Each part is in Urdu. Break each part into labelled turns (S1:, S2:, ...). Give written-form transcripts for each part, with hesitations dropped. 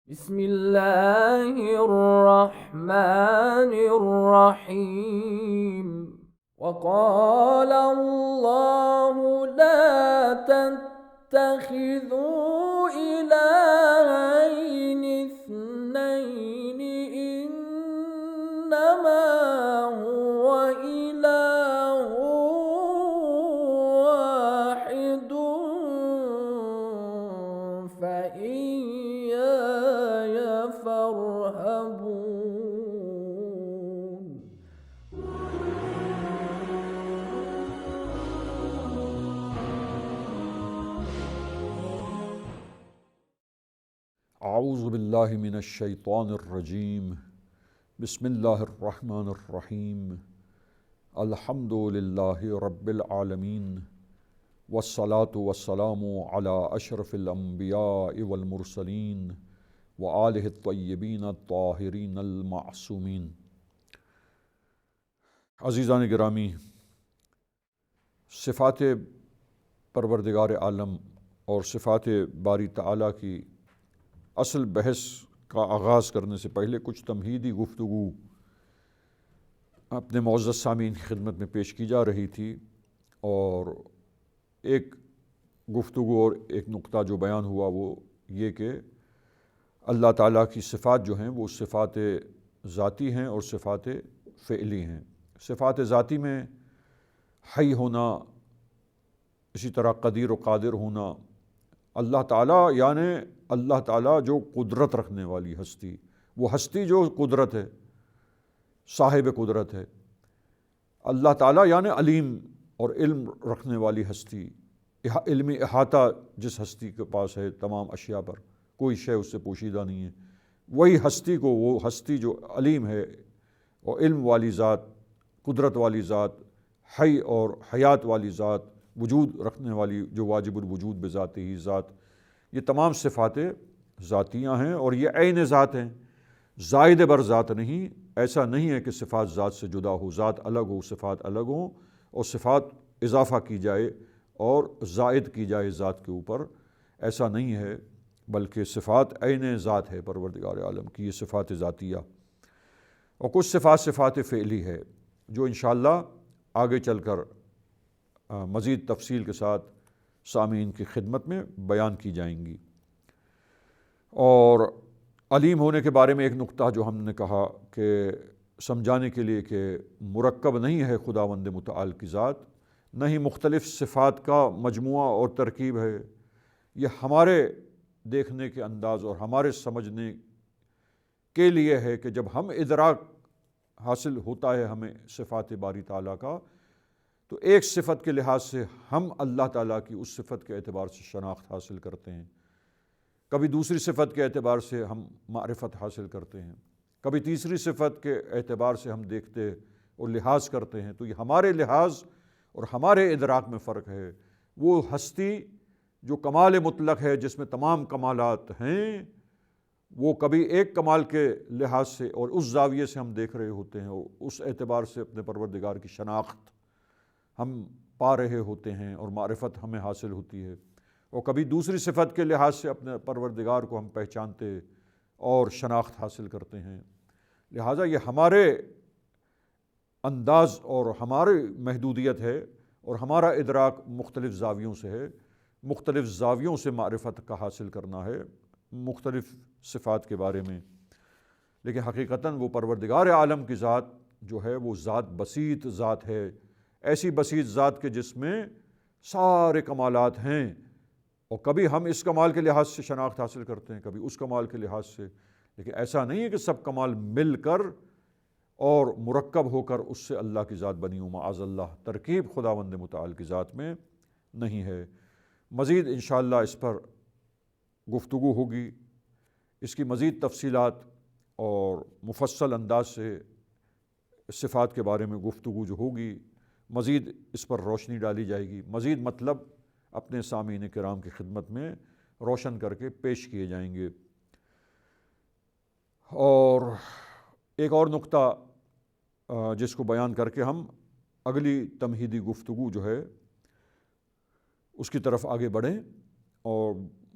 S1: بسم الله الرحمن الرحيم. وقال الله لا تتخذوا إلهين اثنين إنما هو إله واحد فإياي فارهبون.
S2: اعوذ باللہ من الشیطان الرجیم بسم اللہ الرحمن الرحیم الحمد للہ رب العالمین والصلاة والسلام علی اشرف الانبیاء والمرسلین وآلہ الطیبین الطاہرین المعصومین۔ عزیزان گرامی، صفات پروردگار عالم اور صفات باری تعالیٰ کی اصل بحث کا آغاز کرنے سے پہلے کچھ تمہیدی گفتگو اپنے معزز سامعین کی خدمت میں پیش کی جا رہی تھی، اور ایک گفتگو اور ایک نقطہ جو بیان ہوا وہ یہ کہ اللہ تعالیٰ کی صفات جو ہیں وہ صفات ذاتی ہیں اور صفات فعلی ہیں۔ صفات ذاتی میں حی ہونا، اسی طرح قدیر و قادر ہونا، اللہ تعالیٰ یعنی اللہ تعالیٰ جو قدرت رکھنے والی ہستی، وہ ہستی جو قدرت ہے، صاحب قدرت ہے۔ اللہ تعالیٰ یعنی علیم اور علم رکھنے والی ہستی، علمی احاطہ جس ہستی کے پاس ہے تمام اشیاء پر، کوئی شے اس سے پوشیدہ نہیں ہے، وہی ہستی کو، وہ ہستی جو علیم ہے اور علم والی ذات، قدرت والی ذات، حی اور حیات والی ذات، وجود رکھنے والی جو واجب الوجود بذاتی ہی ذات، یہ تمام صفات ذاتیاں ہیں اور یہ عین ذات ہیں، زائد بر ذات نہیں۔ ایسا نہیں ہے کہ صفات ذات سے جدا ہو، ذات الگ ہو، صفات الگ ہوں اور صفات اضافہ کی جائے اور زائد کی جائے ذات کے اوپر، ایسا نہیں ہے، بلکہ صفات عین ذات ہے پروردگار عالم کی، یہ صفات ذاتیہ۔ اور کچھ صفات فعلی ہے جو انشاءاللہ آگے چل کر مزید تفصیل کے ساتھ سامعین کی خدمت میں بیان کی جائیں گی۔ اور علیم ہونے کے بارے میں ایک نقطہ جو ہم نے کہا کہ سمجھانے کے لیے کہ مرکب نہیں ہے خداوند متعال کی ذات، نہ ہی مختلف صفات کا مجموعہ اور ترکیب ہے، یہ ہمارے دیکھنے کے انداز اور ہمارے سمجھنے کے لیے ہے کہ جب ہم ادراک حاصل ہوتا ہے ہمیں صفات باری تعالیٰ کا، تو ایک صفت کے لحاظ سے ہم اللہ تعالیٰ کی اس صفت کے اعتبار سے شناخت حاصل کرتے ہیں، کبھی دوسری صفت کے اعتبار سے ہم معرفت حاصل کرتے ہیں، کبھی تیسری صفت کے اعتبار سے ہم دیکھتے اور لحاظ کرتے ہیں۔ تو یہ ہمارے لحاظ اور ہمارے ادراک میں فرق ہے۔ وہ ہستی جو کمال مطلق ہے، جس میں تمام کمالات ہیں، وہ کبھی ایک کمال کے لحاظ سے اور اس زاویے سے ہم دیکھ رہے ہوتے ہیں اور اس اعتبار سے اپنے پروردگار کی شناخت ہم پا رہے ہوتے ہیں اور معرفت ہمیں حاصل ہوتی ہے، اور کبھی دوسری صفت کے لحاظ سے اپنے پروردگار کو ہم پہچانتے اور شناخت حاصل کرتے ہیں۔ لہٰذا یہ ہمارے انداز اور ہماری محدودیت ہے اور ہمارا ادراک مختلف زاویوں سے ہے، مختلف زاویوں سے معرفت کا حاصل کرنا ہے مختلف صفات کے بارے میں۔ لیکن حقیقتاً وہ پروردگار عالم کی ذات جو ہے وہ ذات بسیط ذات ہے، ایسی بسیط ذات کے جس میں سارے کمالات ہیں، اور کبھی ہم اس کمال کے لحاظ سے شناخت حاصل کرتے ہیں، کبھی اس کمال کے لحاظ سے، لیکن ایسا نہیں ہے کہ سب کمال مل کر اور مرکب ہو کر اس سے اللہ کی ذات بنی ہو، معاذ اللہ، ترکیب خداوند متعال کی ذات میں نہیں ہے۔ مزید انشاءاللہ اس پر گفتگو ہوگی، اس کی مزید تفصیلات اور مفصل انداز سے صفات کے بارے میں گفتگو جو ہوگی، مزید اس پر روشنی ڈالی جائے گی، مزید مطلب اپنے سامعین کرام کی خدمت میں روشن کر کے پیش کیے جائیں گے۔ اور ایک اور نقطہ جس کو بیان کر کے ہم اگلی تمہیدی گفتگو جو ہے اس کی طرف آگے بڑھیں، اور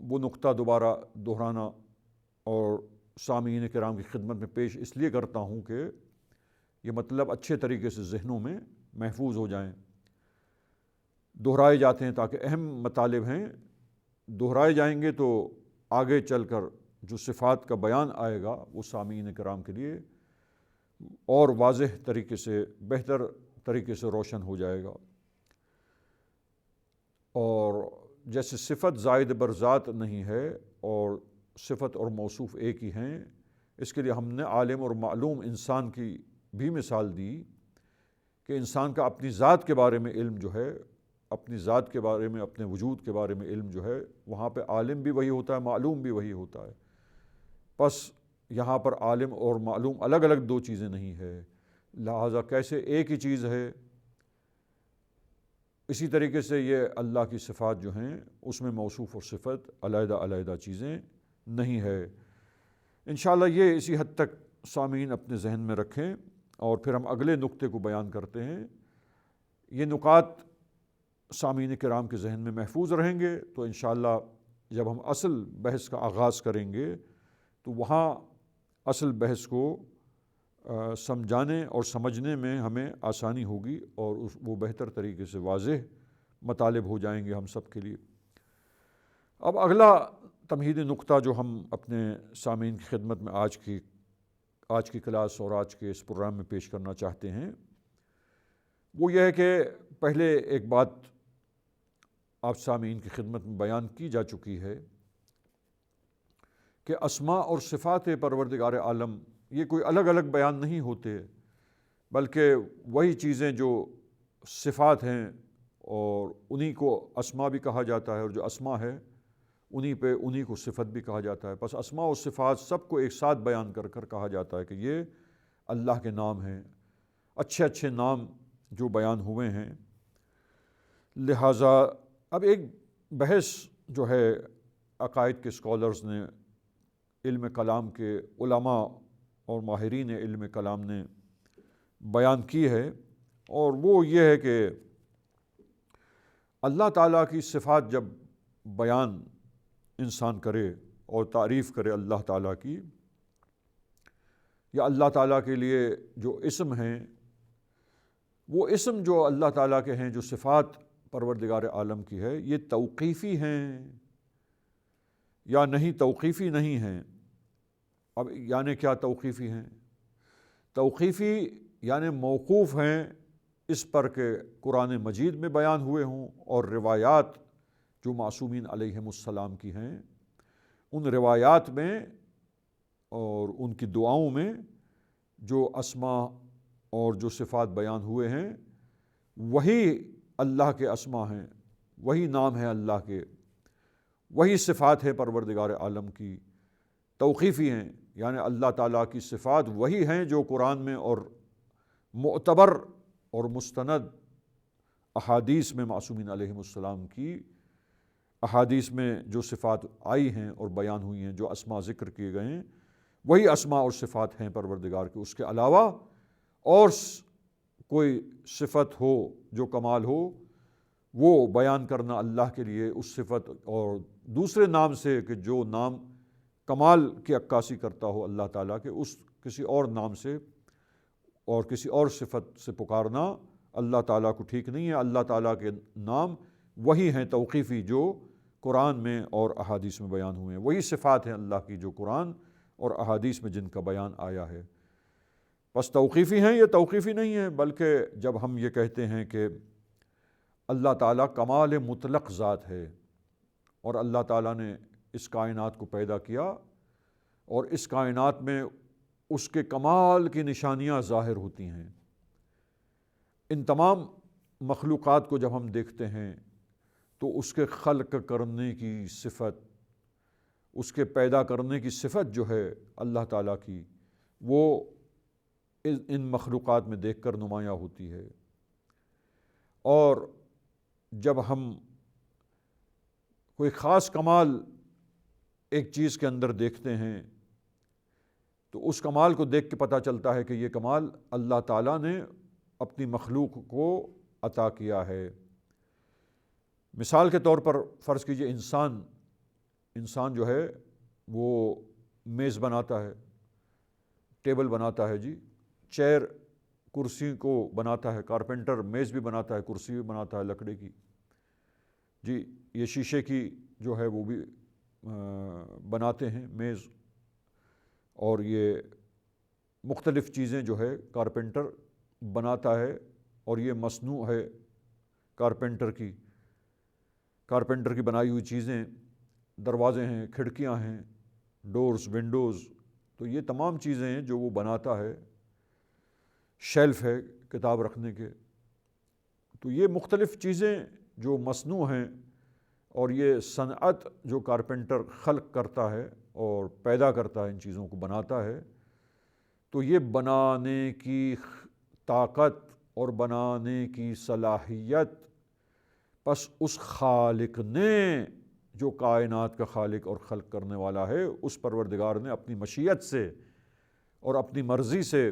S2: وہ نقطہ دوبارہ دہرانا اور سامعین کرام کی خدمت میں پیش اس لیے کرتا ہوں کہ یہ مطلب اچھے طریقے سے ذہنوں میں محفوظ ہو جائیں، دہرائے جاتے ہیں تاکہ اہم مطالب ہیں، دہرائے جائیں گے تو آگے چل کر جو صفات کا بیان آئے گا وہ سامعین کرام کے لیے اور واضح طریقے سے، بہتر طریقے سے روشن ہو جائے گا۔ اور جیسے صفت زائد بر ذات نہیں ہے اور صفت اور موصوف ایک ہی ہیں، اس کے لیے ہم نے عالم اور معلوم انسان کی بھی مثال دی کہ انسان کا اپنی ذات کے بارے میں علم جو ہے، اپنی ذات کے بارے میں، اپنے وجود کے بارے میں علم جو ہے، وہاں پہ عالم بھی وہی ہوتا ہے، معلوم بھی وہی ہوتا ہے۔ پس یہاں پر عالم اور معلوم الگ الگ دو چیزیں نہیں ہے، لہٰذا کیسے ایک ہی چیز ہے، اسی طریقے سے یہ اللہ کی صفات جو ہیں اس میں موصوف اور صفت علیحدہ علیحدہ چیزیں نہیں ہے۔ انشاءاللہ یہ اسی حد تک سامعین اپنے ذہن میں رکھیں، اور پھر ہم اگلے نقطے کو بیان کرتے ہیں۔ یہ نکات سامعین کرام کے ذہن میں محفوظ رہیں گے تو انشاءاللہ جب ہم اصل بحث کا آغاز کریں گے تو وہاں اصل بحث کو سمجھانے اور سمجھنے میں ہمیں آسانی ہوگی اور وہ بہتر طریقے سے واضح مطالب ہو جائیں گے ہم سب کے لیے۔ اب اگلا تمہیدی نقطہ جو ہم اپنے سامعین کی خدمت میں آج کی کلاس اور آج کے اس پروگرام میں پیش کرنا چاہتے ہیں، وہ یہ ہے کہ پہلے ایک بات آپ سامعین کی خدمت میں بیان کی جا چکی ہے کہ اسماء اور صفات پروردگار عالم یہ کوئی الگ الگ بیان نہیں ہوتے، بلکہ وہی چیزیں جو صفات ہیں اور انہی کو اسماء بھی کہا جاتا ہے، اور جو اسماء ہے انہی کو صفت بھی کہا جاتا ہے۔ پس اسماء و صفات سب کو ایک ساتھ بیان کر کہا جاتا ہے کہ یہ اللہ کے نام ہیں، اچھے اچھے نام جو بیان ہوئے ہیں۔ لہٰذا اب ایک بحث جو ہے عقائد کے اسکالرز نے، علم کلام کے علماء اور ماہرین علم کلام نے بیان کی ہے، اور وہ یہ ہے کہ اللہ تعالیٰ کی صفات جب بیان انسان کرے اور تعریف کرے اللہ تعالیٰ کی، یا اللہ تعالیٰ کے لیے جو اسم ہیں، وہ اسم جو اللہ تعالیٰ کے ہیں، جو صفات پروردگار عالم کی ہے، یہ توقیفی ہیں یا نہیں توقیفی نہیں ہیں۔ اب یعنی کیا توقیفی ہیں؟ توقیفی یعنی موقوف ہیں اس پر کہ قرآن مجید میں بیان ہوئے ہوں، اور روایات جو معصومین علیہم السلام کی ہیں، ان روایات میں اور ان کی دعاؤں میں جو اسماء اور جو صفات بیان ہوئے ہیں وہی اللہ کے اسماء ہیں، وہی نام ہیں اللہ کے، وہی صفات ہے پروردگار عالم کی، توقیفی ہیں، یعنی اللہ تعالیٰ کی صفات وہی ہیں جو قرآن میں اور معتبر اور مستند احادیث میں معصومین علیہم السلام کی احادیث میں جو صفات آئی ہیں اور بیان ہوئی ہیں، جو اسماء ذکر کیے گئے ہیں، وہی اسماء اور صفات ہیں پروردگار کے۔ اس کے علاوہ اور کوئی صفت ہو جو کمال ہو، وہ بیان کرنا اللہ کے لیے اس صفت اور دوسرے نام سے کہ جو نام کمال کی عکاسی کرتا ہو اللہ تعالیٰ کے، اس کسی اور نام سے اور کسی اور صفت سے پکارنا اللہ تعالیٰ کو ٹھیک نہیں ہے۔ اللہ تعالیٰ کے نام وہی ہیں توقیفی جو قرآن میں اور احادیث میں بیان ہوئے ہیں، وہی صفات ہیں اللہ کی جو قرآن اور احادیث میں جن کا بیان آیا ہے۔ بس توقیفی ہیں، یہ توقیفی نہیں ہے، بلکہ جب ہم یہ کہتے ہیں کہ اللہ تعالیٰ کمال مطلق ذات ہے اور اللہ تعالیٰ نے اس کائنات کو پیدا کیا اور اس کائنات میں اس کے کمال کی نشانیاں ظاہر ہوتی ہیں، ان تمام مخلوقات کو جب ہم دیکھتے ہیں تو اس کے خلق کرنے کی صفت، اس کے پیدا کرنے کی صفت جو ہے اللہ تعالیٰ کی، وہ ان مخلوقات میں دیکھ کر نمایاں ہوتی ہے۔ اور جب ہم کوئی خاص کمال ایک چیز کے اندر دیکھتے ہیں تو اس کمال کو دیکھ کے پتہ چلتا ہے کہ یہ کمال اللہ تعالیٰ نے اپنی مخلوق کو عطا کیا ہے۔ مثال کے طور پر فرض کیجئے انسان جو ہے وہ میز بناتا ہے، ٹیبل بناتا ہے، جی چیئر کرسی کو بناتا ہے، کارپینٹر میز بھی بناتا ہے، کرسی بھی بناتا ہے لکڑی کی، جی یہ شیشے کی جو ہے وہ بھی بناتے ہیں میز، اور یہ مختلف چیزیں جو ہے کارپینٹر بناتا ہے، اور یہ مصنوع ہے کارپینٹر کی بنائی ہوئی چیزیں، دروازے ہیں، کھڑکیاں ہیں، ڈورز، ونڈوز، تو یہ تمام چیزیں ہیں جو وہ بناتا ہے، شیلف ہے کتاب رکھنے کے، تو یہ مختلف چیزیں جو مصنوع ہیں، اور یہ صنعت جو کارپینٹر خلق کرتا ہے اور پیدا کرتا ہے، ان چیزوں کو بناتا ہے، تو یہ بنانے کی طاقت اور بنانے کی صلاحیت پس اس خالق نے، جو کائنات کا خالق اور خلق کرنے والا ہے، اس پروردگار نے اپنی مشیت سے اور اپنی مرضی سے،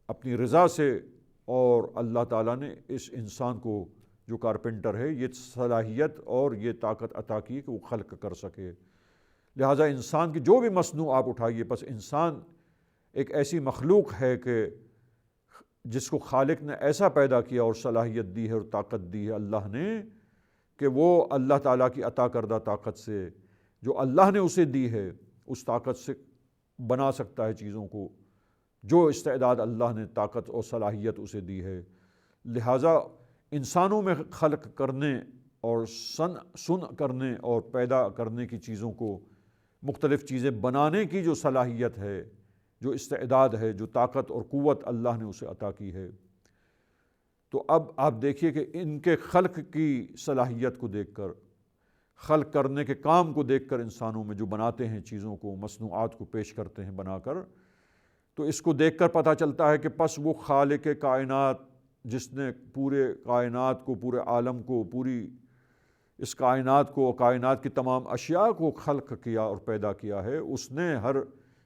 S2: اپنی رضا سے، اور اللہ تعالیٰ نے اس انسان کو جو کارپینٹر ہے یہ صلاحیت اور یہ طاقت عطا کی کہ وہ خلق کر سکے۔ لہٰذا انسان کی جو بھی مصنوع آپ اٹھائیے، بس انسان ایک ایسی مخلوق ہے کہ جس کو خالق نے ایسا پیدا کیا اور صلاحیت دی ہے اور طاقت دی ہے اللہ نے، کہ وہ اللہ تعالیٰ کی عطا کردہ طاقت سے، جو اللہ نے اسے دی ہے، اس طاقت سے بنا سکتا ہے چیزوں کو، جو استعداد اللہ نے طاقت اور صلاحیت اسے دی ہے۔ لہٰذا انسانوں میں خلق کرنے اور سن کرنے اور پیدا کرنے کی چیزوں کو، مختلف چیزیں بنانے کی جو صلاحیت ہے، جو استعداد ہے، جو طاقت اور قوت اللہ نے اسے عطا کی ہے، تو اب آپ دیکھیے کہ ان کے خلق کی صلاحیت کو دیکھ کر، خلق کرنے کے کام کو دیکھ کر، انسانوں میں جو بناتے ہیں چیزوں کو، مصنوعات کو پیش کرتے ہیں بنا کر، تو اس کو دیکھ کر پتہ چلتا ہے کہ پس وہ خالق کائنات جس نے پورے کائنات کو، پورے عالم کو، پوری اس کائنات کو، کائنات کی تمام اشیاء کو خلق کیا اور پیدا کیا ہے، اس نے ہر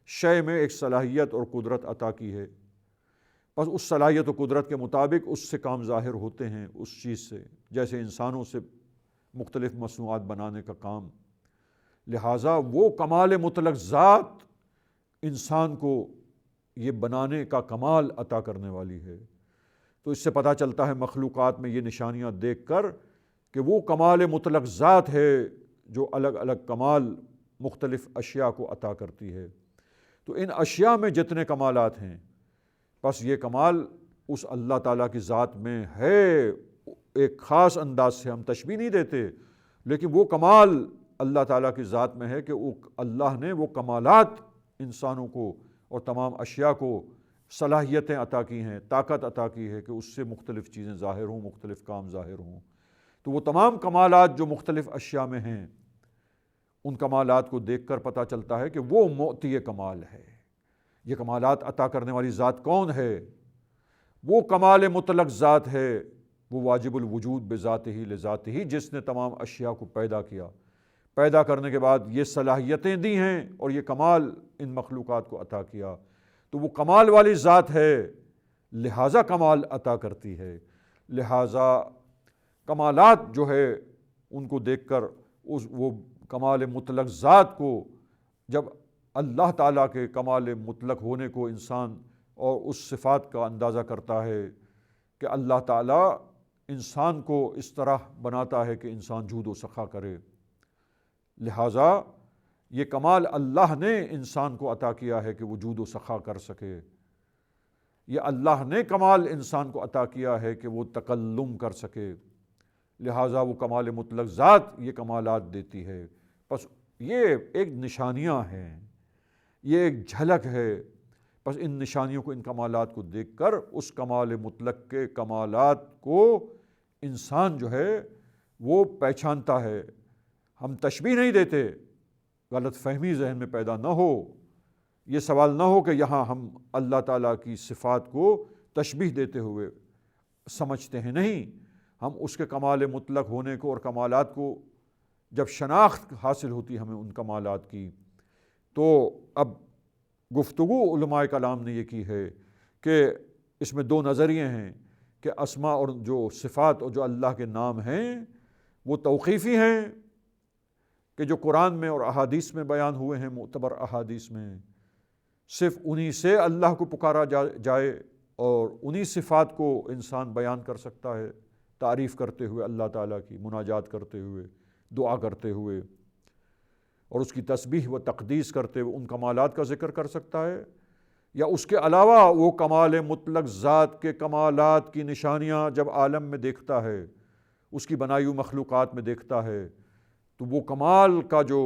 S2: شے میں ایک صلاحیت اور قدرت عطا کی ہے، بس اس صلاحیت و قدرت کے مطابق اس سے کام ظاہر ہوتے ہیں، اس چیز سے، جیسے انسانوں سے مختلف مصنوعات بنانے کا کام۔ لہٰذا وہ کمال مطلق ذات انسان کو یہ بنانے کا کمال عطا کرنے والی ہے۔ تو اس سے پتہ چلتا ہے مخلوقات میں یہ نشانیاں دیکھ کر کہ وہ کمال مطلق ذات ہے جو الگ الگ کمال مختلف اشیاء کو عطا کرتی ہے۔ تو ان اشیاء میں جتنے کمالات ہیں، بس یہ کمال اس اللہ تعالیٰ کی ذات میں ہے، ایک خاص انداز سے ہم تشبیہ نہیں دیتے، لیکن وہ کمال اللہ تعالیٰ کی ذات میں ہے کہ اللہ نے وہ کمالات انسانوں کو اور تمام اشیاء کو صلاحیتیں عطا کی ہیں، طاقت عطا کی ہے کہ اس سے مختلف چیزیں ظاہر ہوں، مختلف کام ظاہر ہوں۔ تو وہ تمام کمالات جو مختلف اشیاء میں ہیں، ان کمالات کو دیکھ کر پتہ چلتا ہے کہ وہ معطی کمال ہے۔ یہ کمالات عطا کرنے والی ذات کون ہے؟ وہ کمال مطلق ذات ہے، وہ واجب الوجود بذاتہ لذاتہ، جس نے تمام اشیاء کو پیدا کیا، پیدا کرنے کے بعد یہ صلاحیتیں دی ہیں اور یہ کمال ان مخلوقات کو عطا کیا۔ تو وہ کمال والی ذات ہے، لہٰذا کمال عطا کرتی ہے۔ لہٰذا کمالات جو ہے ان کو دیکھ کر وہ کمال مطلق ذات کو، جب اللہ تعالیٰ کے کمال مطلق ہونے کو انسان اور اس صفات کا اندازہ کرتا ہے کہ اللہ تعالیٰ انسان کو اس طرح بناتا ہے کہ انسان جود و سخا کرے، لہٰذا یہ کمال اللہ نے انسان کو عطا کیا ہے کہ وہ جود و سخا کر سکے۔ یہ اللہ نے کمال انسان کو عطا کیا ہے کہ وہ تکلم کر سکے، لہٰذا وہ کمال مطلق ذات یہ کمالات دیتی ہے۔ بس یہ ایک نشانیاں ہیں، یہ ایک جھلک ہے۔ بس ان نشانیوں کو، ان کمالات کو دیکھ کر اس کمال مطلق کے کمالات کو انسان جو ہے وہ پہچانتا ہے۔ ہم تشبیہ نہیں دیتے، غلط فہمی ذہن میں پیدا نہ ہو، یہ سوال نہ ہو کہ یہاں ہم اللہ تعالیٰ کی صفات کو تشبیہ دیتے ہوئے سمجھتے ہیں، نہیں، ہم اس کے کمال مطلق ہونے کو اور کمالات کو جب شناخت حاصل ہوتی ہمیں ان کمالات کی، تو اب گفتگو علماء کلام نے یہ کی ہے کہ اس میں دو نظریے ہیں کہ اسماء اور جو صفات اور جو اللہ کے نام ہیں وہ توقیفی ہیں کہ جو قرآن میں اور احادیث میں بیان ہوئے ہیں، معتبر احادیث میں، صرف انہی سے اللہ کو پکارا جائے اور انہی صفات کو انسان بیان کر سکتا ہے، تعریف کرتے ہوئے اللہ تعالیٰ کی، مناجات کرتے ہوئے، دعا کرتے ہوئے، اور اس کی تسبیح و تقدیس کرتے ہوئے ان کمالات کا ذکر کر سکتا ہے، یا اس کے علاوہ وہ کمال مطلق ذات کے کمالات کی نشانیاں جب عالم میں دیکھتا ہے، اس کی بنائی ہوئی مخلوقات میں دیکھتا ہے، تو وہ کمال کا جو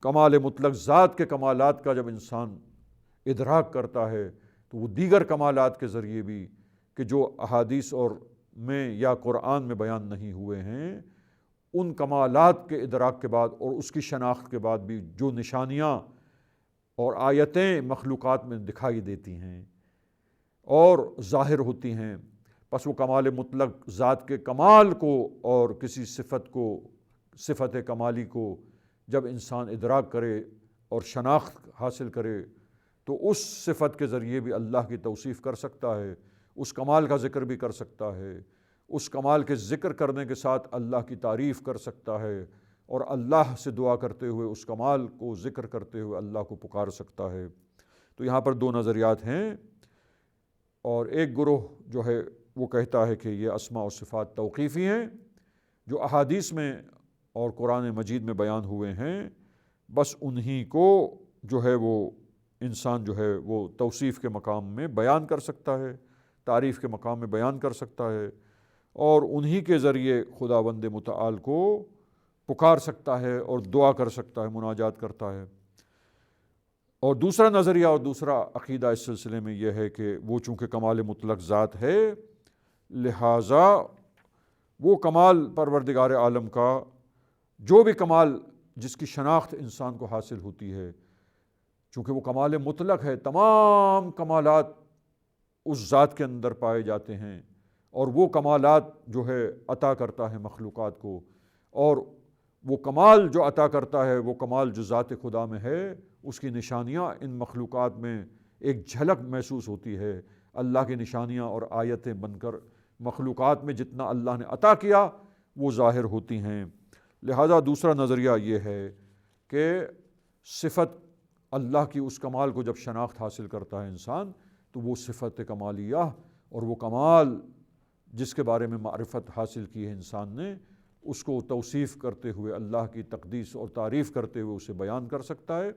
S2: کمال مطلق ذات کے کمالات کا جب انسان ادراک کرتا ہے، تو وہ دیگر کمالات کے ذریعے بھی کہ جو احادیث اور میں یا قرآن میں بیان نہیں ہوئے ہیں، ان کمالات کے ادراک کے بعد اور اس کی شناخت کے بعد بھی جو نشانیاں اور آیتیں مخلوقات میں دکھائی دیتی ہیں اور ظاہر ہوتی ہیں، پس وہ کمال مطلق ذات کے کمال کو اور کسی صفت کو، صفت کمالی کو جب انسان ادراک کرے اور شناخت حاصل کرے، تو اس صفت کے ذریعے بھی اللہ کی توصیف کر سکتا ہے، اس کمال کا ذکر بھی کر سکتا ہے، اس کمال کے ذکر کرنے کے ساتھ اللہ کی تعریف کر سکتا ہے، اور اللہ سے دعا کرتے ہوئے اس کمال کو ذکر کرتے ہوئے اللہ کو پکار سکتا ہے۔ تو یہاں پر دو نظریات ہیں، اور ایک گروہ جو ہے وہ کہتا ہے کہ یہ اسماء و صفات توقیفی ہیں، جو احادیث میں اور قرآن مجید میں بیان ہوئے ہیں، بس انہی کو جو ہے وہ انسان جو ہے وہ توصیف کے مقام میں بیان کر سکتا ہے، تعریف کے مقام میں بیان کر سکتا ہے، اور انہی کے ذریعے خداوند متعال کو پکار سکتا ہے اور دعا کر سکتا ہے، مناجات کرتا ہے۔ اور دوسرا نظریہ اور دوسرا عقیدہ اس سلسلے میں یہ ہے کہ وہ چونکہ کمال مطلق ذات ہے، لہٰذا وہ کمال پروردگار عالم کا جو بھی کمال جس کی شناخت انسان کو حاصل ہوتی ہے، چونکہ وہ کمال مطلق ہے، تمام کمالات اس ذات کے اندر پائے جاتے ہیں، اور وہ کمالات جو ہے عطا کرتا ہے مخلوقات کو، اور وہ کمال جو عطا کرتا ہے، وہ کمال جو ذات خدا میں ہے، اس کی نشانیاں ان مخلوقات میں ایک جھلک محسوس ہوتی ہے۔ اللہ کی نشانیاں اور آیتیں بن کر مخلوقات میں جتنا اللہ نے عطا کیا وہ ظاہر ہوتی ہیں۔ لہذا دوسرا نظریہ یہ ہے کہ صفت اللہ کی اس کمال کو جب شناخت حاصل کرتا ہے انسان، تو وہ صفت کمالیہ اور وہ کمال جس کے بارے میں معرفت حاصل کی ہے انسان نے، اس کو توصیف کرتے ہوئے، اللہ کی تقدیس اور تعریف کرتے ہوئے اسے بیان کر سکتا ہے،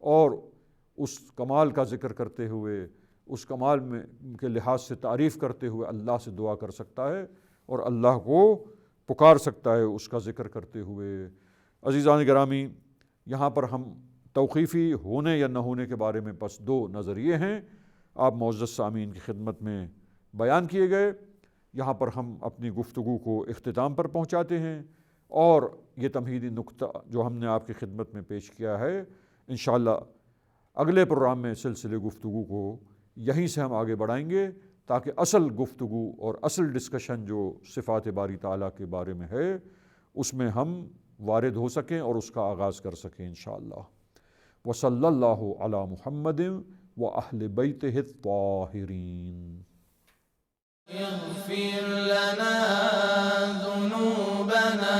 S2: اور اس کمال کا ذکر کرتے ہوئے، اس کمال میں کے لحاظ سے تعریف کرتے ہوئے اللہ سے دعا کر سکتا ہے اور اللہ کو پکار سکتا ہے اس کا ذکر کرتے ہوئے۔ عزیزان گرامی، یہاں پر ہم توقیفی ہونے یا نہ ہونے کے بارے میں بس دو نظریے ہیں، آپ معزز سامعین کی خدمت میں بیان کیے گئے۔ یہاں پر ہم اپنی گفتگو کو اختتام پر پہنچاتے ہیں، اور یہ تمہیدی نقطہ جو ہم نے آپ کی خدمت میں پیش کیا ہے، انشاءاللہ اگلے پروگرام میں سلسلے گفتگو کو یہیں سے ہم آگے بڑھائیں گے، تاکہ اصل گفتگو اور اصل ڈسکشن جو صفات باری تعالیٰ کے بارے میں ہے، اس میں ہم وارد ہو سکیں اور اس کا آغاز کر سکیں انشاءاللہ۔ وصلی اللہ علی محمد وأہل بیتہ الطاہرین۔
S1: اغفر لنا ذنوبنا